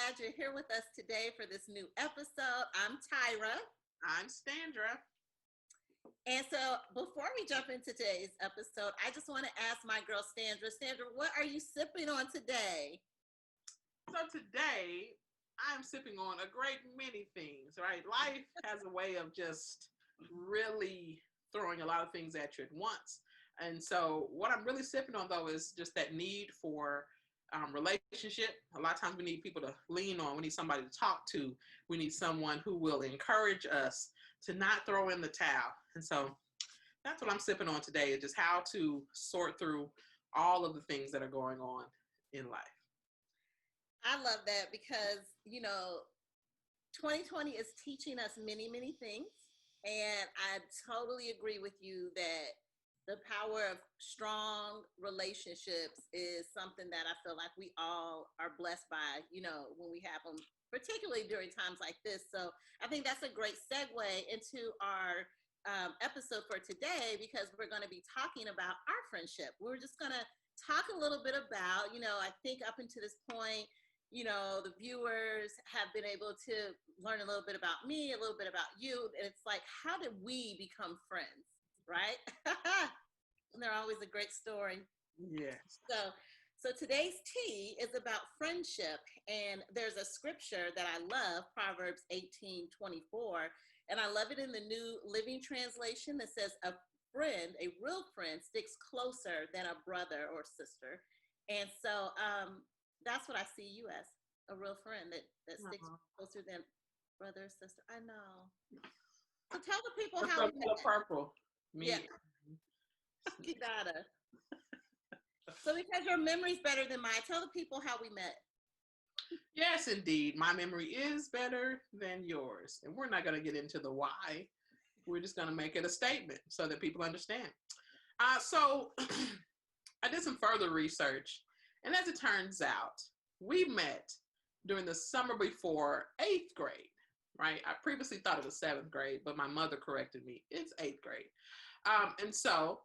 glad you're here with us today for this new episode. I'm Tyra. I'm Standra. And so before we jump into today's episode, I just want to ask my girl Standra. Standra, what are you sipping on today? So today, I'm sipping on a great many things, right? Life has a way of just really throwing a lot of things at you at once. And so what I'm really sipping on, though, is just that need for relationship. A lot of times we need people to lean on. We need somebody to talk to. We need someone who will encourage us to not throw in the towel. And so that's what I'm sipping on today, is just how to sort through all of the things that are going on in life. I love that because, 2020 is teaching us many, many things. And I totally agree with you that the power of strong relationships is something that I feel like we all are blessed by, when we have them, particularly during times like this. So I think that's a great segue into our episode for today, because we're going to be talking about our friendship. We're just going to talk a little bit about, I think up until this point, the viewers have been able to learn a little bit about me, a little bit about you. And it's like, how did we become friends? Right? And they're always a great story. Yes. So today's tea is about friendship, and there's a scripture that I love, Proverbs 18:24, and I love it in the New Living Translation that says, a real friend sticks closer than a brother or sister. And so that's what I see you as, a real friend that sticks closer than brother or sister. I know. So tell the people how we met. Purple. Me. Yeah. So because your memory's better than mine, tell the people how we met. Yes, indeed. My memory is better than yours. And we're not going to get into the why. We're just going to make it a statement so that people understand. So I did some further research. And as it turns out, we met during the summer before 8th grade, right? I previously thought it was 7th grade, but my mother corrected me. It's 8th grade. And so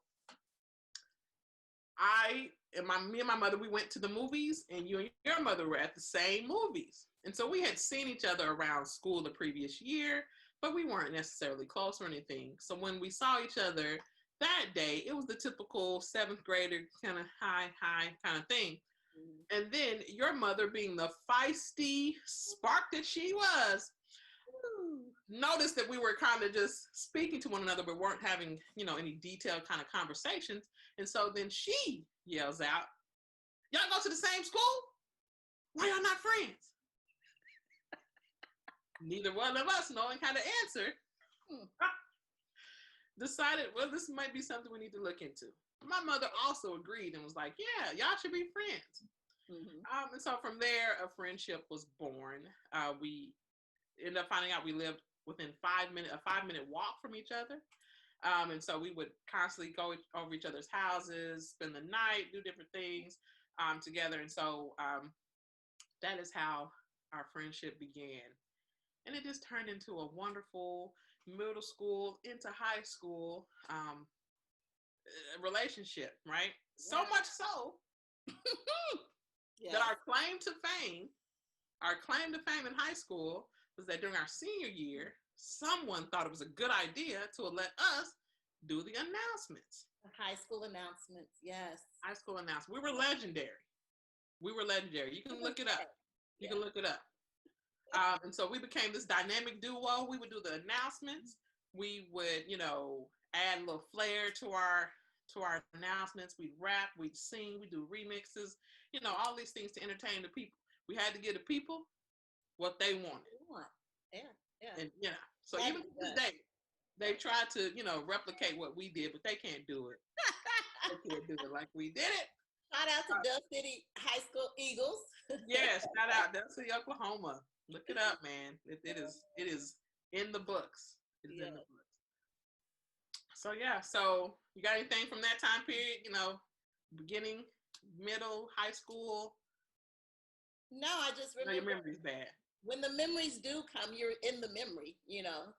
me and my mother, we went to the movies, and you and your mother were at the same movies. And so we had seen each other around school the previous year, but we weren't necessarily close or anything. So when we saw each other that day, it was the typical 7th grader kind of hi kind of thing. Mm-hmm. And then your mother, being the feisty spark that she was, noticed that we were kind of just speaking to one another, but weren't having, any detailed kind of conversations. And so then she yells out, "Y'all go to the same school? Why y'all not friends?" Neither one of us, knowing how to answer, decided, well, this might be something we need to look into. My mother also agreed and was like, yeah, y'all should be friends. Mm-hmm. And so from there, a friendship was born. We ended up finding out we lived within a 5-minute walk from each other. And so we would constantly go over each other's houses, spend the night, do different things together. And so that is how our friendship began. And it just turned into a wonderful middle school into high school relationship, right? Yeah. So much so that our claim to fame in high school was that during our senior year, someone thought it was a good idea to let us do the announcements. The high school announcements, yes. High school announcements. We were legendary. You can look it up. You can look it up. And so we became this dynamic duo. We would do the announcements. We would, add a little flair to our announcements. We'd rap, we'd sing, we'd do remixes, all these things to entertain the people. We had to give the people what they wanted. Yeah. And so even to this day, they've tried to, replicate what we did, but they can't do it. They can't do it like we did it. Shout out to Dell City High School Eagles. Yes, shout out Dell City, Oklahoma. Look it up, man. It is in the books. It is in the books. So so you got anything from that time period? Beginning, middle, high school? No, I just remember. Your memory's bad. When the memories do come, you're in the memory,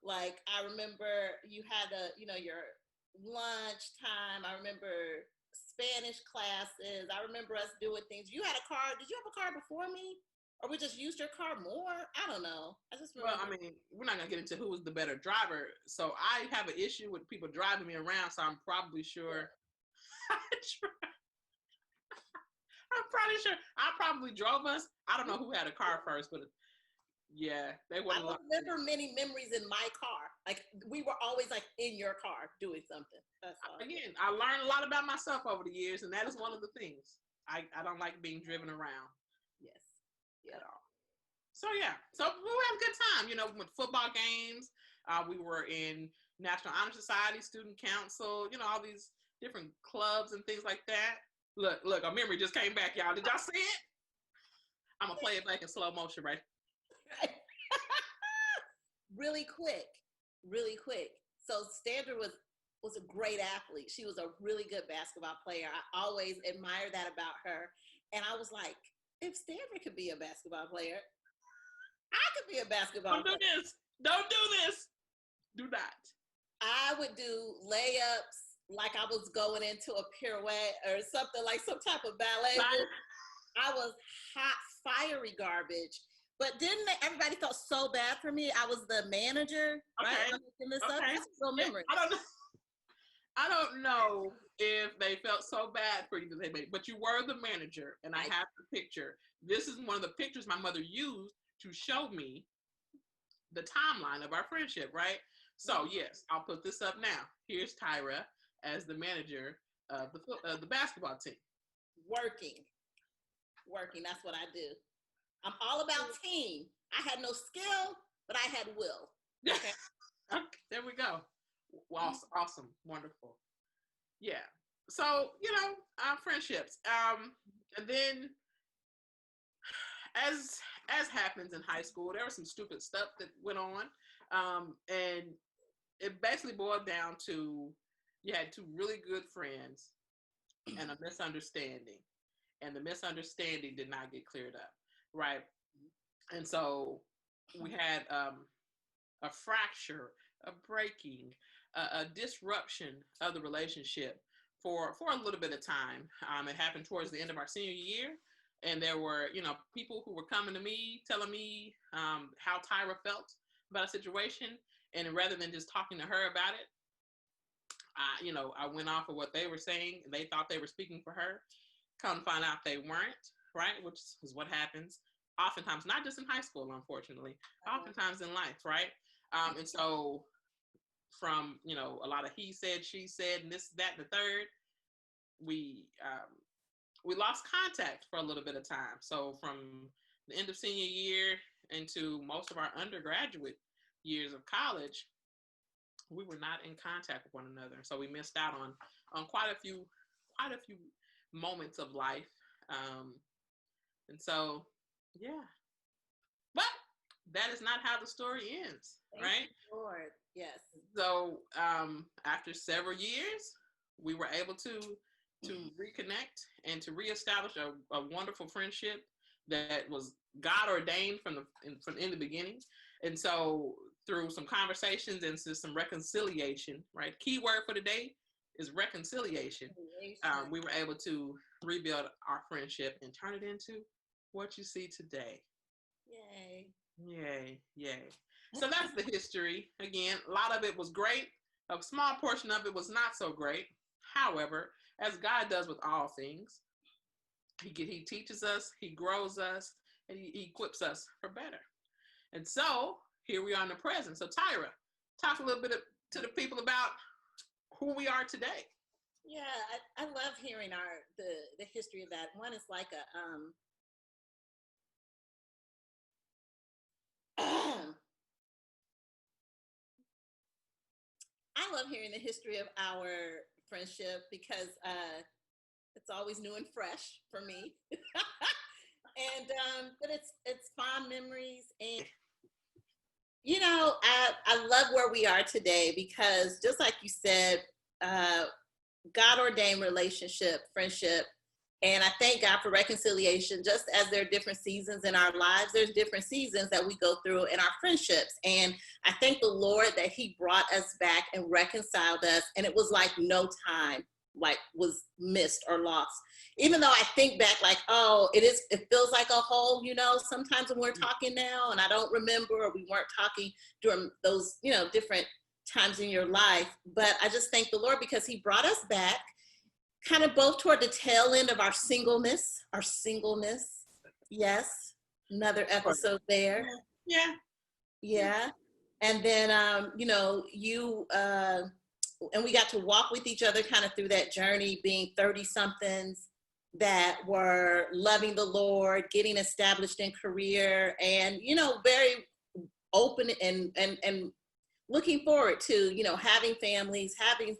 like I remember you had your lunch time. I remember Spanish classes. I remember us doing things. You had a car. Did you have a car before me? or we just used your car more. I don't know. I just Well, remember. I mean, we're not gonna get into who was the better driver. So I have an issue with people driving me around. So I'm probably sure. I'm probably sure. I probably drove us. I don't know who had a car first, but yeah, they I wouldn't. don't remember many memories in my car. Like we were always like in your car doing something. That's all. Again, I learned a lot about myself over the years, and that is one of the things. I don't like being driven around. Yes. Yeah. At all. So yeah, so we had a good time. You know, with football games, we were in National Honor Society, Student Council. You know, all these different clubs and things like that. Look, a memory just came back, y'all. Did y'all see it? I'm gonna play it back in slow motion, right? Really quick, really quick. So Standra was a great athlete. She was a really good basketball player. I always admired that about her. And I was like, if Standra could be a basketball player, I could be a basketball player. Don't do this. Don't do this. Do not. I would do layups like I was going into a pirouette or something, like some type of ballet. I was hot, fiery garbage. But didn't everybody felt so bad for me? I was the manager, okay. right? I'm making this up. That's real memory. I don't know if they felt so bad for you that they made, but you were the manager, and I have the picture. This is one of the pictures my mother used to show me the timeline of our friendship, right? So yes, I'll put this up now. Here's Tyra as the manager of the basketball team. Working. That's what I do. I'm all about team. I had no skill, but I had will. Okay. Okay, there we go. Awesome. Wonderful. Yeah. So, you know, friendships. And then as happens in high school, there was some stupid stuff that went on. And it basically boiled down to you had two really good friends and a misunderstanding. And the misunderstanding did not get cleared up. Right. And so we had a fracture, a breaking, a disruption of the relationship for a little bit of time. It happened towards the end of our senior year. And there were, you know, people who were coming to me, telling me how Tyra felt about a situation. And rather than just talking to her about it, I went off of what they were saying. And they thought they were speaking for her. Come to find out they weren't, right? Which is what happens oftentimes, not just in high school, unfortunately, oftentimes in life, right? And so from, you know, a lot of he said, she said, and this, that, and the third, we lost contact for a little bit of time. So from the end of senior year into most of our undergraduate years of college, we were not in contact with one another. So we missed out on quite a few moments of life. And so, yeah. But that is not how the story ends, right? Lord, yes. So after several years, we were able to reconnect and to reestablish a wonderful friendship that was God ordained from the beginning. And so through some conversations and some reconciliation, right? Key word for today is reconciliation. We were able to rebuild our friendship and turn it into what you see today. Yay. So that's the history. Again, a lot of it was great. A small portion of it was not so great. However, as God does with all things, he teaches us, he grows us, and he equips us for better. And so here we are in the present. So Tyra, talk a little bit to the people about who we are today. Yeah, I love hearing the history of that. One is like I love hearing the history of our friendship because it's always new and fresh for me. And but it's fond memories, and you know, I love where we are today because just like you said, God ordained relationship, friendship, and I thank God for reconciliation. Just as there are different seasons in our lives, there's different seasons that we go through in our friendships. And I thank the Lord that he brought us back and reconciled us. And it was like no time. like was missed or lost. Even though I think back like, oh, it feels like a hole, sometimes when we're talking now and I don't remember, or we weren't talking during those, different times in your life. But I just thank the Lord because he brought us back kind of both toward the tail end of our singleness. Yes. Another episode there. Yeah. And then, and we got to walk with each other kind of through that journey, being 30 somethings that were loving the Lord, getting established in career, and, very open and looking forward to, having families, having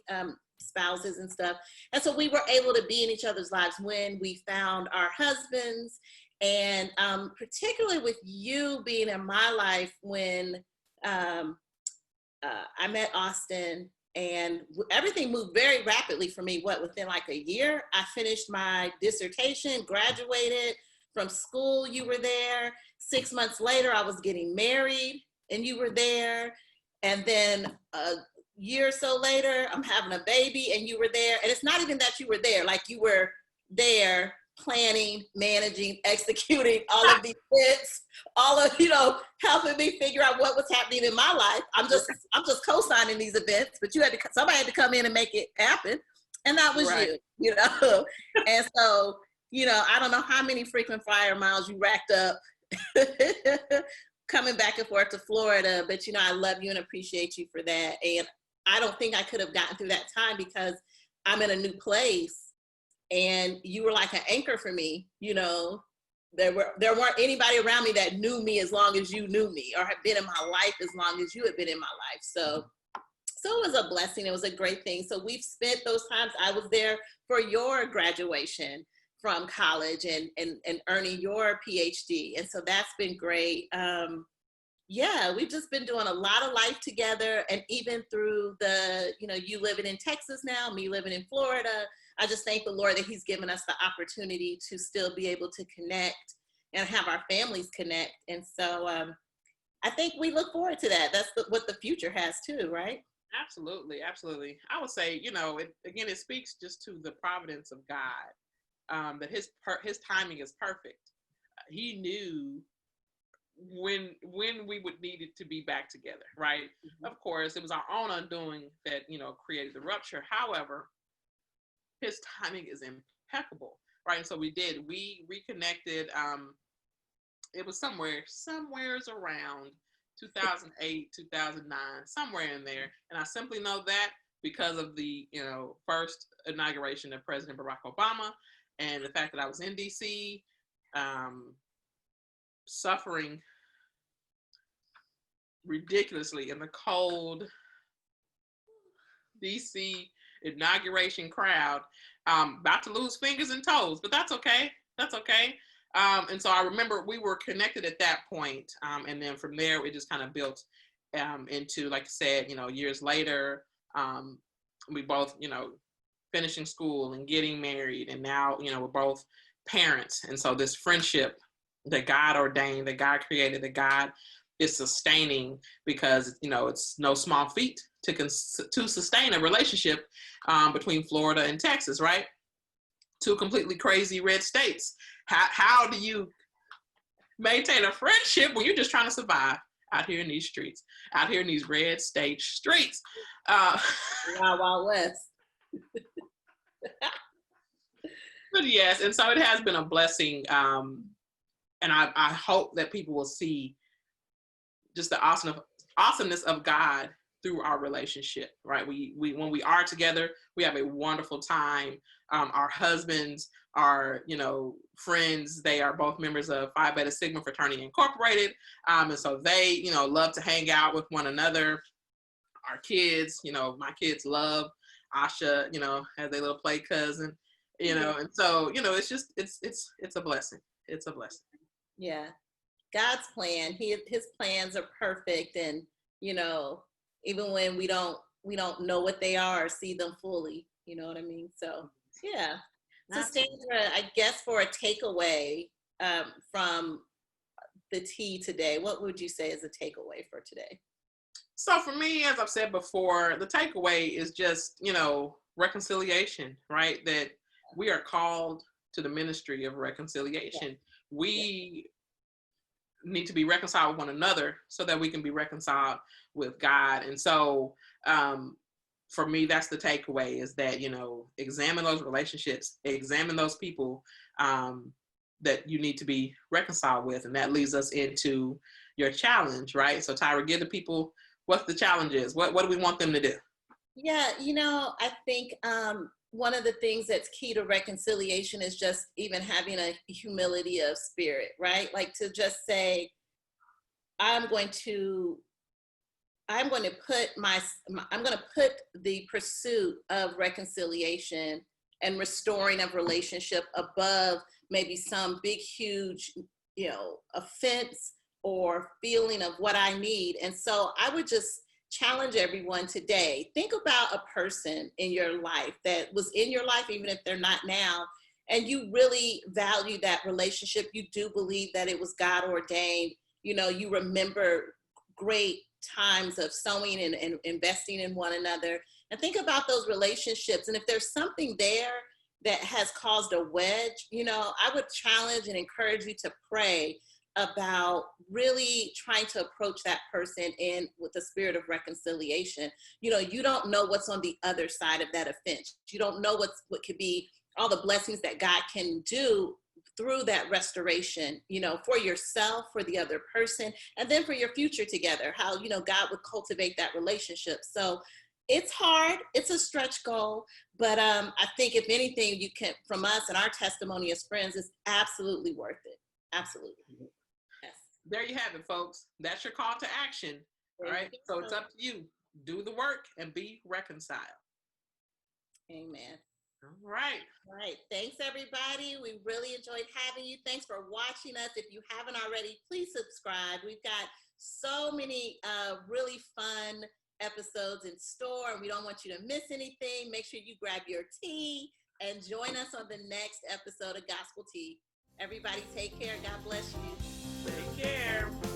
spouses and stuff. And so we were able to be in each other's lives when we found our husbands, and particularly with you being in my life when I met Austin, and everything moved very rapidly for me. Within like a year, I finished my dissertation, graduated from school, you were there. 6 months later, I was getting married and you were there. And then a year or so later, I'm having a baby and you were there. And it's not even that you were there, like you were there planning, managing, executing all of these events, all of, helping me figure out what was happening in my life. I'm just co-signing these events, but somebody had to come in and make it happen. And that was right. you. And so, I don't know how many frequent flyer miles you racked up coming back and forth to Florida, but I love you and appreciate you for that. And I don't think I could have gotten through that time because I'm in a new place. And you were like an anchor for me, there weren't anybody around me that knew me as long as you knew me, or had been in my life as long as you had been in my life. So it was a blessing. It was a great thing. So we've spent those times. I was there for your graduation from college and earning your PhD. And so that's been great. We've just been doing a lot of life together. And even through you living in Texas now, me living in Florida, I just thank the Lord that he's given us the opportunity to still be able to connect and have our families connect. And so I think we look forward to that. That's what the future has too, right? Absolutely. Absolutely. I would say, it speaks just to the providence of God, that his timing is perfect. He knew when we would need it to be back together, right? Mm-hmm. Of course, it was our own undoing that, created the rupture. However, his timing is impeccable, right? And so we reconnected. It was somewheres around 2008, 2009, somewhere in there. And I simply know that because of the, first inauguration of President Barack Obama, and the fact that I was in DC, suffering ridiculously in the cold DC inauguration crowd, about to lose fingers and toes, but that's okay. And so I remember we were connected at that point, and then from there it just kind of built into, like I said, years later, we both, finishing school and getting married, and now, we're both parents. And so this friendship that God ordained, that God created, that God is sustaining, because, it's no small feat to sustain a relationship between Florida and Texas, right? Two completely crazy red states. How do you maintain a friendship when you're just trying to survive out here in these streets, out here in these red state streets? Wild West. But yes, and so it has been a blessing, and I hope that people will see just the awesomeness of God through our relationship, right? We when we are together, we have a wonderful time. Our husbands are, friends. They are both members of Phi Beta Sigma Fraternity Incorporated, and so they, love to hang out with one another. Our kids, my kids love Asha, as a little play cousin, and so, it's just it's a blessing. It's a blessing. Yeah, God's plan. His plans are perfect, and even when we don't know what they are or see them fully, you know what I mean? So yeah. So Standra, I guess for a takeaway from the tea today, what would you say is a takeaway for today? So for me, as I've said before, the takeaway is just, reconciliation, right? That we are called to the ministry of reconciliation. Yeah. We need to be reconciled with one another so that we can be reconciled with God. And so, for me, that's the takeaway, is that, examine those relationships, examine those people that you need to be reconciled with. And that leads us into your challenge, right? So Tyra, give the people what the challenge is. What do we want them to do? Yeah, I think one of the things that's key to reconciliation is just even having a humility of spirit, right? Like to just say, I'm going to put the pursuit of reconciliation and restoring of relationship above maybe some big, huge, offense or feeling of what I need. And so I would just challenge everyone today. Think about a person in your life that was in your life, even if they're not now, and you really value that relationship. You do believe that it was God ordained. You remember great times of sowing and investing in one another, and think about those relationships. And if there's something there that has caused a wedge, I would challenge and encourage you to pray about really trying to approach that person in with the spirit of reconciliation. You don't know what's on the other side of that offense. You don't know what could be all the blessings that God can do through that restoration, for yourself, for the other person, and then for your future together, how, God would cultivate that relationship. So it's hard. It's a stretch goal. But I think if anything, you can, from us and our testimony as friends, is absolutely worth it. Absolutely. Yes. There you have it, folks. That's your call to action. All right. So it's up to you. Do the work and be reconciled. Amen. All right. All right. Thanks, everybody. We really enjoyed having you. Thanks for watching us. If you haven't already, please subscribe. We've got so many really fun episodes in store, and we don't want you to miss anything. Make sure you grab your tea and join us on the next episode of Gospel Tea. Everybody take care. God bless you. Take care.